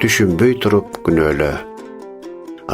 түшүнбөй туруп күнөөлөө.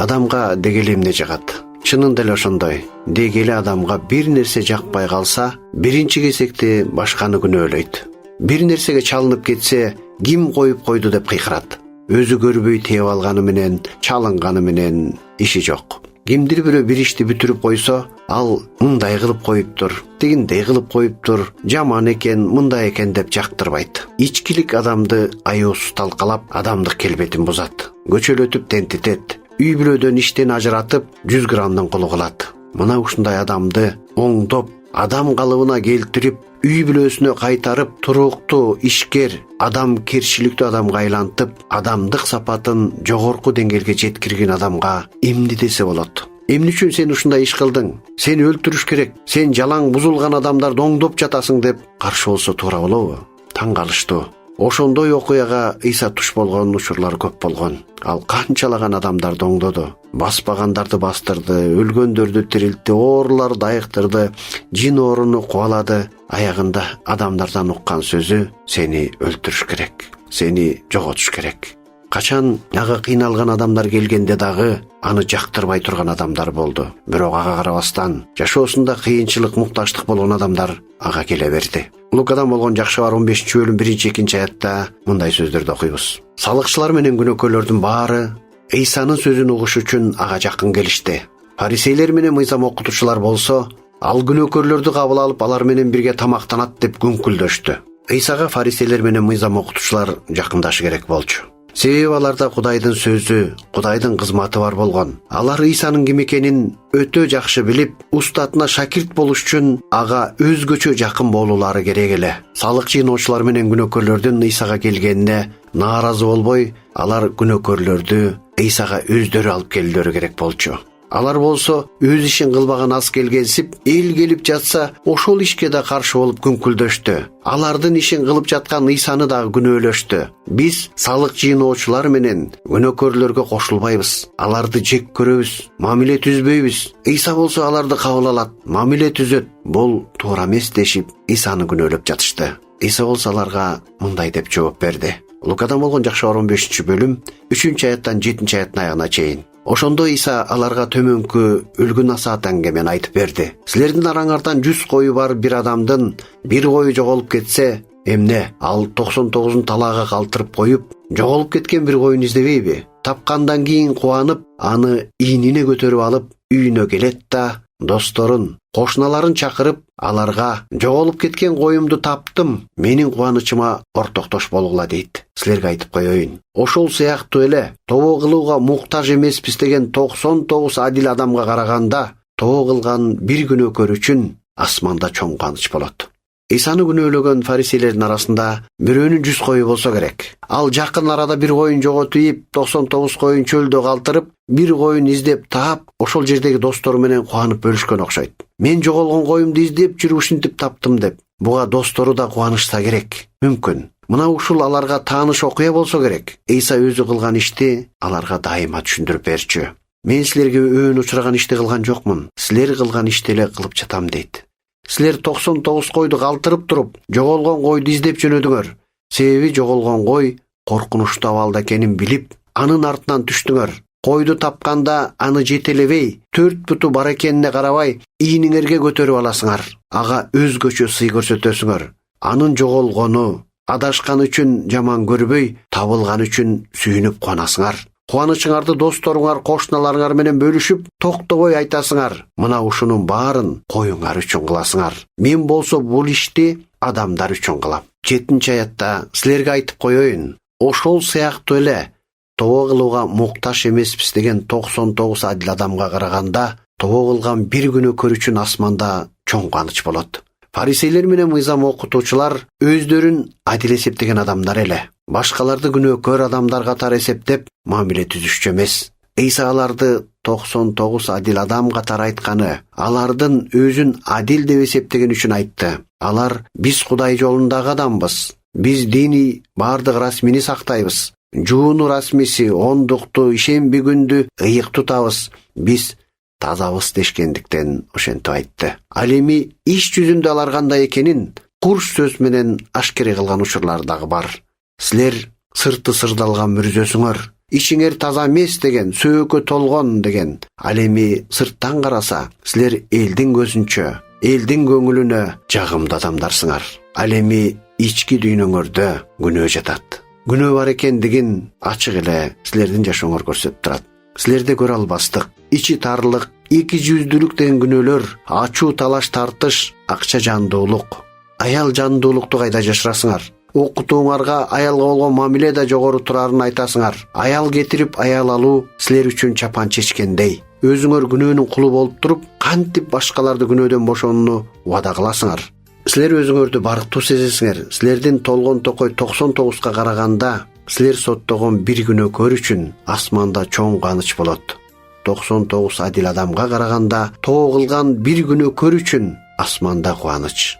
Адамга дегеле эмне жагат? Чынында эле ошондой. Дегеле адамга бир нерсе жакпай калса, биринчи кезекте башканы күнөөлөйт. Бир нерсеге чалынып кетсе, ким коюп койду деп кыйкырат. Өзү көрбөй тээп алганы менен, чалынганы менен иши жок. Кимдир бирөө бир ишти бүтүрүп койсо, ал мындай кылып коюптур, тигиндей кылып коюптур, жаман экен, мындай экен деп жактырбайт. Ичкилик адамды аяосуз талкалап, адамдык келбетин бузат. Көчөлөтүп тентитет. Үй бүлөдөн иштен ажыратып, 100 грамдын кулу кылат. Мына ушундай адамды оңдоп, адам калыбына келтирип, үй бүлөсүнө кайтарып, туруктуу, ишкер, адамкерчиликтүү адамга айлантып, адамдык сапатын жогорку деңгээлге жеткирген адамга эмне десе болот? Эмне үчүн сен ушундай иш кылдың? Сени өлтүрүш керек. Сен жалаң бузулган адамдарды оңдоп жатасың деп каршы болсо туура болобу? Таң калыштуу. Ошондой окуяга Ыйса туш болгон учурлар көп болгон. Ал канчалаган адамдарды оңдоду. Баспагандарды бастырды, өлгөндөрдү тирилтти, ооруларды айыктырды, жин ооруну кубалады. Аягында адамдардан уккан сөзү: сени өлтүрүш керек, сени жоготуш керек. Качан ага кыйналган адамдар келгенде дагы аны жактырбай турган адамдар болду. Бирок ага карабастан жашоосунда кыйынчылык, муктаждык болгон адамдар ага келе берди. Лукадан болгон жакшы кабар 15-бөлүм 1-2 аятта мындай сөздөрдү окуйбуз. Салыкчылар менен күнөөкөрлөрдүн баары Ыйсанын сөзүн угуш үчүн ага жакын келишти. Фарисейлер менен мыйзам окутуучулар болсо, ал күнөөкөрлөрдү кабыл алып, алар менен бирге тамактанат деп күңкүлдөштү. Ыйсага фарисейлер менен мыйзам окутуучулар жакындашы керек болчу. Себеби аларда Кудайдын сөзү, Кудайдын кызматы бар болгон. Алар Ыйсанын ким экенин өтө жакшы билип, устатына шакирт болуш үчүн ага өзгөчө жакын болуулары керек эле. Салык жыйноочулар менен күнөөкөрлөрдүн Ыйсага келгенине нааразы болбой, алар күнөөкөрлөрдү Ыйсага өздөрү алып келүүлөрү керек болчу. Алар болсо өз ишин кылбаган аз келгенсип, эл келип жатса, ошол ишке да каршы болуп күңкүлдөштү. Алардын ишин кылып жаткан Ыйсаны дагы күнөөлөштү. Биз салык жыйноочулар менен күнөөкөрлөргө кошулбайбыз. Аларды жек көрөбүз, мамиле түзбөйбүз. Ыйса болсо аларды кабыл алат, мамиле түзөт. Бул туура эмес дешип, Ыйсаны күнөөлөп жатышты. Ыйса болсо аларга мындай деп жооп берди. Лукадан болгон жакшы кабар 15-бөлүм 3-аяттан 7-аяттын аягына чейин. Ошондо Ыйса аларга төмөнкү үлгү насаат аңгемени айтып берди. Силердин араңардан 100 кою бар бир адамдын бир кою жоголуп кетсе, эмне? Ал 99-ун талаага калтырып коюп, жоголуп кеткен бир коюн издебейби? Тапкандан кийин кубанып, аны ийнине көтөрүп алып, үйүнө келет да досторун, кошуналарын чакырып, аларга: жоголуп кеткен коюмду таптым, менин кубанычыма ортоктош болгула дейт. Силерге айтып коеюн, ошол сыяктуу эле тобо кылууга муктаж эмеспиз деген 99 адил адамга караганда, тобо кылган бир күнөөкөр үчүн асманда чоң кубаныч болот. Ыйсаны күнөөлөгөн фарисейлердин арасында бирөөнүн 100 кою болсо керек. Ал жакын арада бир коюн жоготуп, 99 коюн чөлдө калтырып, бир коюн издеп таап, ошол жердеги достору менен кубанып бөлүшкөн окшойт. Мен жоголгон коюмду издеп жүрүп ушинтип таптым деп. Буга достору да кубанышса керек. Мүмкүн. Мына ушул аларга тааныш окуя болсо керек. Ыйса өзү кылган ишти аларга дайыма түшүндүрүп берчү. Мен силерге өөн учураган ишти кылган жокмун. Силер кылган ишти эле кылып жатам дейт. Силер 99 койду калтырып туруп, жоголгон койду издеп жөнөдүңөр. Себеби жоголгон кой коркунучтуу абалда экенин билип, анын артынан түштүңөр. Койду тапканда аны жетелебей, 4 буту бар экенине карабай, ийниңерге көтөрүп аласыңар. Ага өзгөчө сый көрсөтөсүңөр. Анын жоголгону, адашкан үчүн жаман көрбөй, табылган үчүн сүйүнүп кубанасыңар. Кубанычыңарды досторуңар, кошуналарыңар менен бөлүшүп, токтобой айтасыңар. Мына ушунун баарын коюңар үчүн кыласыңар. Мен болсо бул ишти адамдар үчүн кылам. 7-аятта силерге айтып коеюн, ошол сыяктуу эле тобо кылууга муктаж эмеспиз деген 99 адил адамга караганда, тобо кылган бир күнөөкөр үчүн асманда чоң кубаныч болот. Фарисейлер менен мыйзам окутуучулар өздөрүн адил эсептеген адамдар эле. Башкаларды күнөөкөр адамдар катары эсептеп, мамиле түзүшчү эмес. Ыйса аларды 99 адил адам катары айтканы, алардын өзүн адил деп эсептеген үчүн айтты. Алар: биз Кудай жолундагы адамбыз. Биз дини бардык расмини сактайбыз. Жууну расмиси, ондукту, ишемби күндү ыйык тутабыз. Биз тазабыз дешкендиктен ошентип айтты. Ал эми иш жүзүндө алар кандай экенин курч сөз менен ашкере кылган учурлар дагы бар. Силер сырты сырдалган мүрзөсүңөр, ичиңер таза эмес деген, сөөгө толгон деген. Ал эми сырттан караса, силер элдин көзүнчө, элдин көңүлүнө жагымдуу адамдарсыңар. Ал эми ички дүйнөңөрдө күнөө жатат. Күнөө бар экендигин ачык эле силердин жашооңор көрсөтүп турат. Силерде көрө албастык, ичи тарлык, эки жүздүүлүк деген күнөөлөр, ачуу талаш тартыш, акча жандуулук. Аял жандуулукту кайда жашырасыңар? Окутууңарга аялга болгон мамиле да жогору турарын айтасыңар. Аял кетирип аял алуу силер үчүн чапан чечкендей. Өзүңөр күнөөнүн кулу болуп туруп, кантип башкаларды күнөөдөн бошонууну убада кыласыңар? Силер өзүңөрдү барктуу сезесиңер. Силердин толгон токой 99га караганда, силер соттогон бир күнөөкөр үчүн асманда чоң кубаныч болот. 99 адил адамга караганда, тоо кылган бир күнөөкөр үчүн асманда кубаныч.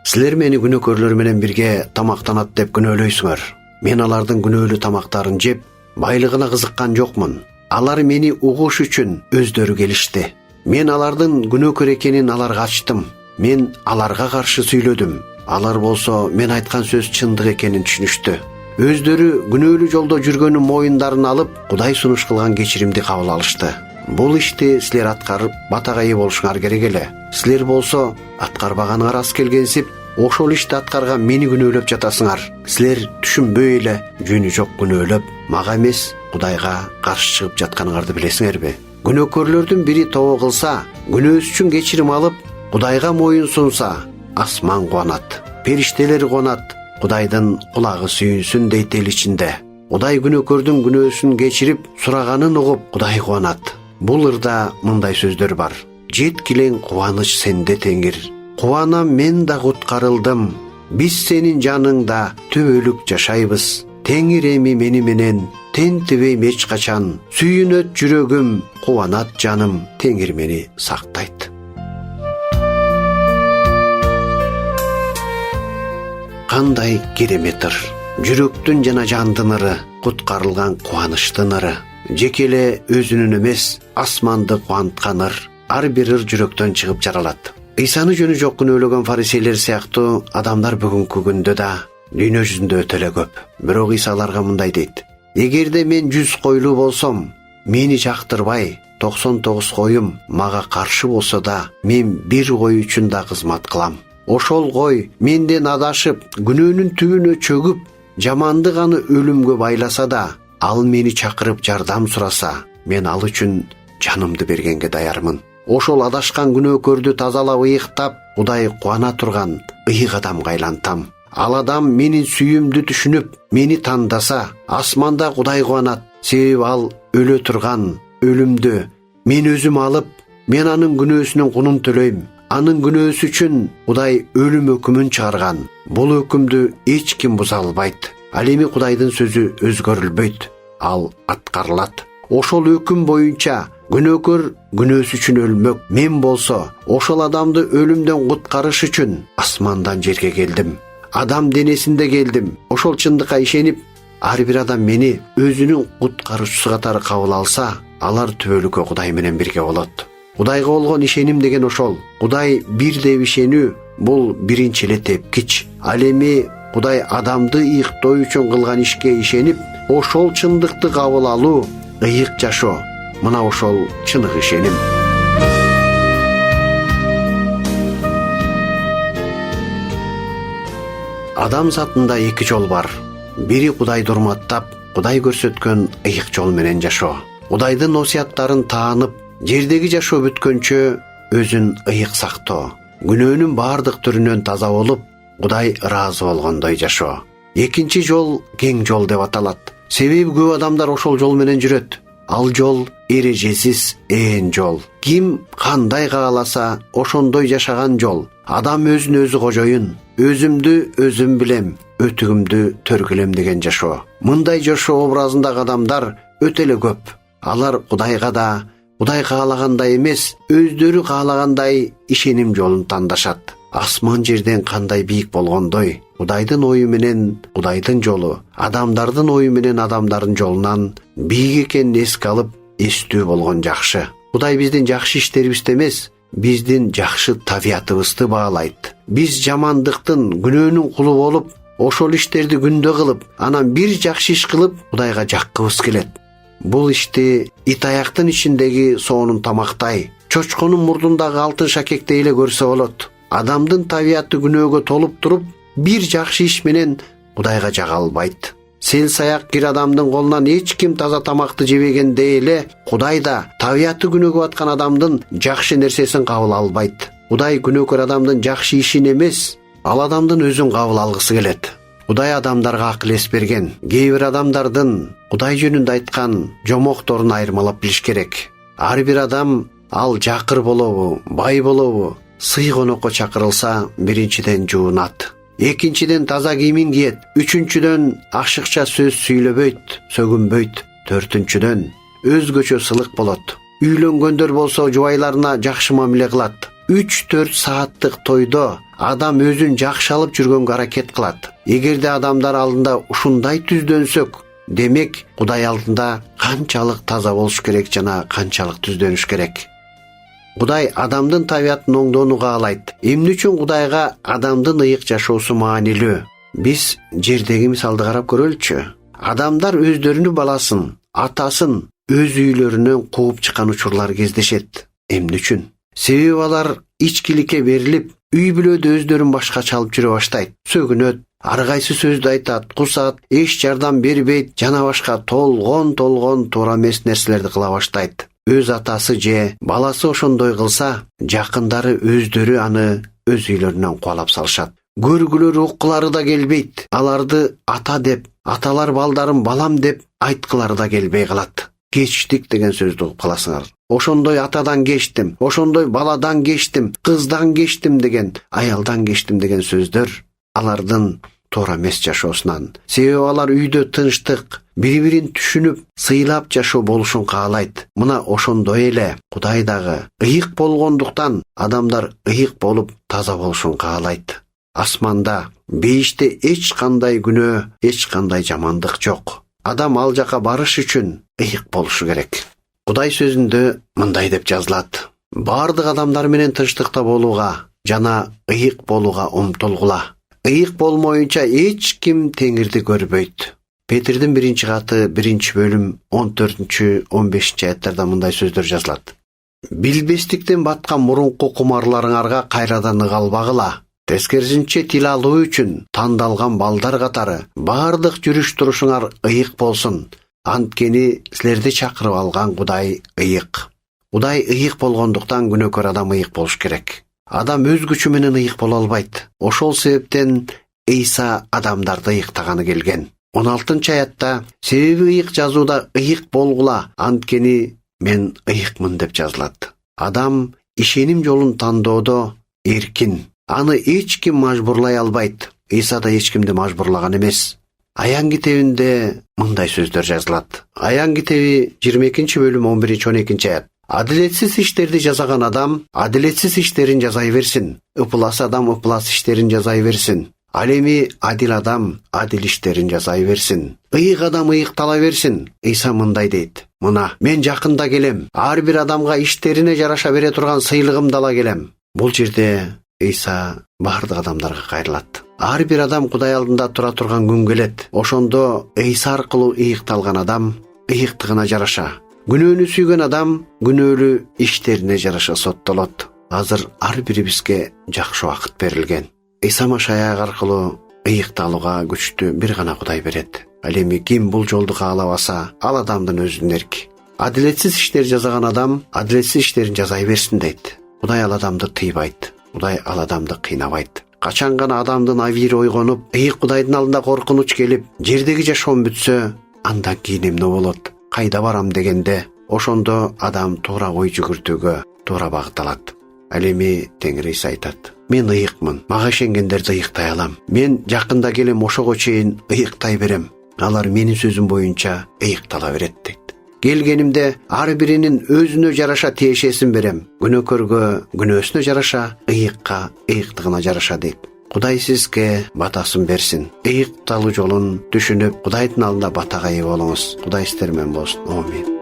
Силер мени күнөөкөрлөр менен бирге тамактанат деп күнөөлөйсүңөр. Мен алардын күнөөлүү тамактарын жеп, байлыгына кызыккан жокмун. Алар мени угуш үчүн өздөрү келишти. Мен алардын күнөөкөр экенин аларга ачтым. Мен аларга каршы сүйлөдүм. Алар болсо мен айткан сөз чындык экенин түшүнүштү. Өздөрү күнөөлүү жолдо жүргөнүн моюндарына алып, Кудай сунуш кылган кечиримди кабыл алышты. Бул ишти силер аткарып, батага ээ болушуңар керек эле. Силер болсо аткарбаганыңар аз келгенсип, ошол ишти аткарган мени күнөөлөп жатасыңар. Силер түшүнбөй эле, жөнү жок күнөөлөп, мага эмес, Кудайга каршы чыгып жатканыңарды билесиңерби? Күнөөкөрлөрдүн бири тобо кылса, күнөөсү үчүн кечирим алып, Кудайга моюн сунса, асман кубанат, периштелер кубанат, Кудайдын кулагы сүйүнсүн дейт эл ичинде. Кудай күнөөкөрдүн күнөөсүн кечирип, сураганын угуп, Кудай кубанат. Бул ырда мындай сөздөр бар. Жеткилең кубаныч сенде Теңир. Кубанам мен да куткарылдым. Биз сенин жаныңда түбөлүк жашайбыз. Теңир эми мени менен тентибейм эч качан. Сүйүнөт жүрөгүм, кубанат жаным. Теңир мени сактайт. Кандай керемет ыр. Жүрөктүн жана жандын ыры, куткарылган кубанычтын ыры. Жеке эле өзүнүн эмес, асманды кубанткан ыр. Ар бир ыр жүрөктөн чыгып жаралат. Ыйсаны жөнү жок күнөөлөгөн фарисейлер сыяктуу адамдар бүгүнкү күндө да дүйнө жүзүндө өтө эле көп. Бирок Ыйса аларга мындай дейт: эгерде мен 100 койлуу болсом, мени жактырбай, 99 коюм мага каршы болсо да, мен бир кой үчүн да кызмат кылам. Ошол кой менден адашып, күнөөнүн түбүнө чөгүп, жамандык аны өлүмгө байласа да, ал мени чакырып жардам сураса, мен ал үчүн жанымды бергенге даярмын. Ошол адашкан күнөөкөрдү тазалап ыйыктап, Кудай кубана турган ыйык адамга айлантам. Ал адам менин сүйүмдү түшүнүп, мени тандаса, асманда Кудай кубанат. Себеби ал өлө турган өлүмдү мен өзүм алып, мен анын күнөөсүнүн кунун төлөйм. Анын күнөөсү үчүн Кудай өлүм өкүмүн чыгарган. Бул өкүмдү эч ким буза албайт. Ал эми Кудайдын сөзү өзгөрүлбөйт. Ал аткарылат. Ошол өкүм боюнча күнөөкөр күнөөсү үчүн өлмөк. Мен болсо ошол адамды өлүмдөн куткарыш үчүн асмандан жерге келдим. Адам денесинде келдим. Ошол чындыкка ишенип, ар бир адам мени өзүнүн куткаруучусу катары кабыл алса, алар түбөлүккө Кудай менен бирге болот. Кудайга болгон ишеним деген ошол. Кудай бир деп ишенүү, бул биринчи эле тепкич. Ал эми Кудай адамды ыйыктоо үчүн кылган ишке ишенип, ошол чындыкты кабыл алуу, ыйык жашоо. Мына ошол чыныгы ишеним. Адам затында эки жол бар. Бири Кудайды урматтап, Кудай көрсөткөн ыйык жол менен жашоо. Кудайдын осуяттарын таанып, жердеги жашоо бүткөнчө өзүн ыйык сактоо. Күнөөнүн бардык түрүнөн таза болуп, Кудай ыраазы болгондой жашоо. Экинчи жол кең жол деп аталат. Себеби көп адамдар ошол жол менен жүрөт. Ал жол эрежесиз ээн жол. Ким кандай кааласа, ошондой жашаган жол. Адам өзүн өзү кожоюн, өзүмдү өзүм билем, өтүгүмдү төргүлем деген жашоо. Мындай жашоо образындагы адамдар өтө эле көп. Алар Кудайга да, Кудай каалагандай эмес, өздөрү каалагандай ишеним жолун тандашат. Асман жерден кандай бийик болгондой, Кудайдын ою менен Кудайдын жолу, адамдардын ою менен адамдардын жолунан бийик экенин эске алып, эстүү болгон жакшы. Кудай биздин жакшы иштерибизди эмес, биздин жакшы табиятыбызды баалайт. Биз жамандыктын, күнөөнүн кулу болуп, ошол иштерди күндө кылып, анан бир жакшы иш кылып Кудайга жаккыбыз келет. Бул ишти ит аяктын ичиндеги соонун тамактай, чочконун мурдундагы алтын шакектей эле көрсө болот. Адамдын табияты күнөөгө толуп туруп, бир жакшы иш менен Кудайга жага албайт. Сел саяк кир адамдын колунан эч ким таза тамакты жебегендей эле Кудай да табияты күнөөгө баткан адамдын жакшы нерсесин кабыл албайт. Кудай күнөөкөр адамдын жакшы ишин эмес, ал адамдын өзүн кабыл алгысы келет. Кудай адамдарга акыл эс берген. Кээ бир адамдардын Кудай жөнүндө айткан жомокторун айырмалап билиш керек. Ар бир адам ал жакыр болобу, бай болобу, сый конокко чакырылса, биринчиден жуунат. Экинчиден таза кийимин кийет. Үчүнчүдөн ашыкча сөз сүйлөбөйт, сөгүнбөйт. Төртүнчүдөн өзгөчө сылык болот. Үйлөнгөндөр болсо жубайларына жакшы мамиле кылат. 3-4 сааттык тойдо адам өзүн жакшы алып жүргөнгө аракет кылат. Эгерде адамдар алдында ушундай түздөнсөк, демек Кудай алдында канчалык таза болуш керек жана канчалык түздөнүш керек. Кудай адамдын табиятын оңдоону каалайт. Эмне үчүн Кудайга адамдын ыйык жашоосу маанилүү? Биз жердеги мисалды карап көрөлүчү. Адамдар өздөрүнүн баласын, атасын өз үйлөрүнөн кууп чыккан учурлар кездешет. Эмне үчүн? Себеби алар ичкиликке берилип, үй бүлөдө өздөрүн башкача алып жүрө баштайт. Сөгүнөт, ар кайсы сөздү айтат, кусат, эч жардам бербейт, жана башка толгон туура эмес нерселерди кыла баштайт. Өз атасы же баласы ошондой кылса, жакындары өздөрү аны өз үйлөрүнөн кубалап салышат. Көргүлөрү уккылары да келбейт. Аларды ата деп, аталар балдарын балам деп айткылары да келбей калат. Кечтик деген сөздү угуп каласыңар. Ошондой атадан кечтим, ошондой баладан кечтим, кыздан кечтим деген, аялдан кечтим деген сөздөр алардын туура эмес жашоосунан. Себеби алар үйдө тынчтык, бири-бирин түшүнүп, сыйлап жашоо болушун каалайт. Мына ошондой эле Кудай дагы ыйык болгондуктан адамдар ыйык болуп таза болушун каалайт. Асманда, бейиште эч кандай күнөө, эч кандай жамандык жок. Адам ал жака барыш үчүн ыйык болушу керек. Кудай сөзүндө мындай деп жазылат: бардык адамдар менен тынчтыкта болууга жана ыйык болууга умтулгула. Ыйык болмоюнча эч ким Теңирди көрбөйт. Петрдин 1-каты 1-бөлүм 14-15 аяттарда мындай сөздөр жазылат: билбестиктен баткан мурунку кумарларыңарга кайрадан ыгалбагыла. Тескерисинче тил алуу үчүн тандалган балдар катары бардык жүрүш турушуңар ыйык болсун. Анткени силерди чакырып алган Кудай ыйык. Кудай ыйык болгондуктан күнөөкөр адам ыйык болуш керек. Адам өз күчү менен ыйык боло албайт. Ошол себептен Ыйса адамдарды ыйыктаганы келген. 16-аятта себеби ыйык жазууда ыйык болгула, анткени мен ыйыкмын деп жазылат. Адам ишеним жолун тандоодо эркин. Аны эч ким мажбурлай албайт. Ыйса да эч кимди мажбурлаган эмес. Аян китебинде мындай сөздөр жазылат. Аян китеби 22-бөлүм 11-12 аят. Адилетсиз иштерди жасаган адам адилетсиз иштерин жасай берсин. Ыпылас адам ыпылас иштерин жасай берсин. Ал эми адил адам адил иштерин жасай берсин. Ыйык адам ыйыктала берсин. Ыйса мындай дейт: мына мен жакында келем. Ар бир адамга иштерине жараша бере турган сыйлыгымды ала келем. Бул жерде Ыйса бардык адамдарга кайрылат. Ар бир адам Кудай алдында тура турган күн келет. Ошондо Ыйса аркылуу ыйыкталган адам ыйыктыгына жараша, күнөөнү сүйгөн адам күнөөлүү иштерине жараша соттолот. Азыр ар бирибизге жакшы убакыт берилген. Ыйса Машаяк аркылуу ыйыкталууга күчтү бир гана Кудай берет. Ал эми ким бул жолду каалабаса, ал адамдын өзүнүн эрки. Адилетсиз иштер жасаган адам адилетсиз иштерин жасай берсин дейт. Кудай ал адамды тыйбайт. Кудай ал адамды кыйнабайт. Качан гана адамдын авири ойгонуп, ыйык Кудайдын алдында коркунуч келип, жердеги жашоом бүтсө, андан кийин эмне болот? Кайда барам дегенде, ошондо адам туура ой жүгүртүүгө туура багытталат. Ал эми Теңир Ыйса айтат: мен ыйыкмын. Мага ишенгендерди ыйыктай алам. Мен жакында келем, ошого чейин ыйыктай берем. Алар менин сөзүм боюнча ыйыктала берет дейт. Келгенимде ар биринин өзүнө жараша тиешесин берем. Күнөөкөргө күнөөсүнө жараша, ыйыкка ыйыктыгына жараша дейт. Кудай сизге батасын берсин. Ыйыкталуу жолун түшүнүп, Кудайдын алдында батага ээ болуңуз. Кудай сиздер менен болсун. Амин.